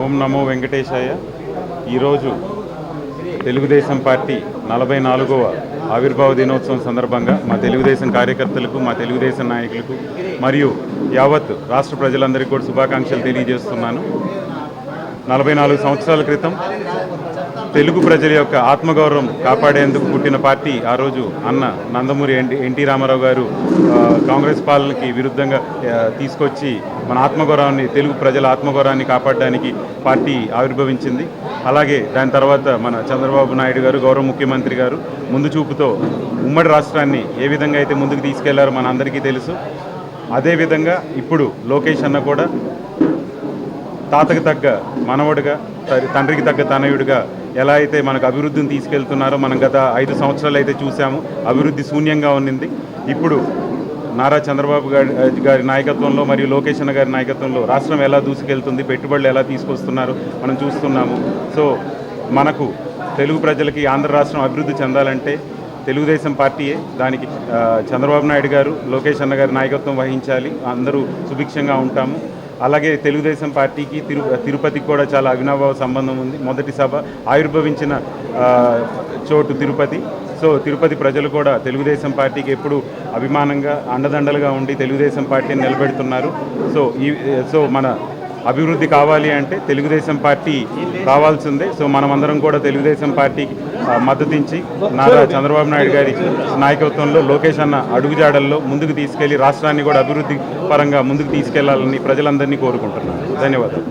ఓం నమో వెంకటేశాయ. ఈరోజు తెలుగుదేశం పార్టీ 44వ ఆవిర్భావ దినోత్సవం సందర్భంగా మా తెలుగుదేశం కార్యకర్తలకు, మా తెలుగుదేశం నాయకులకు మరియు యావత్ రాష్ట్ర ప్రజలందరికీ కూడా శుభాకాంక్షలు తెలియజేస్తున్నాను. 44 సంవత్సరాల క్రితం తెలుగు ప్రజల యొక్క ఆత్మగౌరవం కాపాడేందుకు పుట్టిన పార్టీ ఆ రోజు అన్న నందమూరి ఎన్టీ రామారావు గారు కాంగ్రెస్ పాలనకి విరుద్ధంగా తీసుకొచ్చి మన ఆత్మగౌరవాన్ని, తెలుగు ప్రజల ఆత్మగౌరవాన్ని కాపాడడానికి పార్టీ ఆవిర్భవించింది. అలాగే దాని తర్వాత మన చంద్రబాబు నాయుడు గారు, గౌరవ ముఖ్యమంత్రి గారు ముందు చూపుతో ఉమ్మడి రాష్ట్రాన్ని ఏ విధంగా అయితే ముందుకు తీసుకెళ్లారో మన అందరికీ తెలుసు. అదేవిధంగా ఇప్పుడు లోకేష్ అన్న కూడా తాతకి తగ్గ మనవడుగా, తండ్రికి తగ్గ తనయుడిగా ఎలా అయితే మనకు అభివృద్ధిని తీసుకెళ్తున్నారో మనం గత 5 సంవత్సరాలు అయితే చూసాము. అభివృద్ధి శూన్యంగా ఉన్నింది. ఇప్పుడు నారా చంద్రబాబు గారి నాయకత్వంలో మరియు లోకేష్ అన్న గారి నాయకత్వంలో రాష్ట్రం ఎలా దూసుకెళ్తుంది, పెట్టుబడులు ఎలా తీసుకొస్తున్నారో మనం చూస్తున్నాము. సో మనకు తెలుగు ప్రజలకి ఆంధ్ర రాష్ట్రం అభివృద్ధి చెందాలంటే తెలుగుదేశం పార్టీయే దానికి చంద్రబాబు నాయుడు గారు, లోకేష్ అన్న గారి నాయకత్వం వహించాలి. అందరూ సుభిక్షంగా ఉంటాము. అలాగే తెలుగుదేశం పార్టీకి తిరుపతికి కూడా చాలా అవినాభావ సంబంధం ఉంది. మొదటి సభ ఆవిర్భవించిన చోటు తిరుపతి. సో తిరుపతి ప్రజలు కూడా తెలుగుదేశం పార్టీకి ఎప్పుడు అభిమానంగా, అండదండలుగా ఉండి తెలుగుదేశం పార్టీని నిలబెడుతున్నారు. సో మన అభివృద్ధి కావాలి అంటే తెలుగుదేశం పార్టీ కావాల్సిందే. సో మనమందరం కూడా తెలుగుదేశం పార్టీకి మద్దతించి నారా చంద్రబాబు నాయుడు గారి నాయకత్వంలో లోకేష్ అన్న అడుగుజాడల్లో ముందుకు తీసుకెళ్లి రాష్ట్రాన్ని కూడా అభివృద్ధి పరంగా ముందుకు తీసుకెళ్లాలని ప్రజలందరినీ కోరుకుంటున్నాను. ధన్యవాదాలు.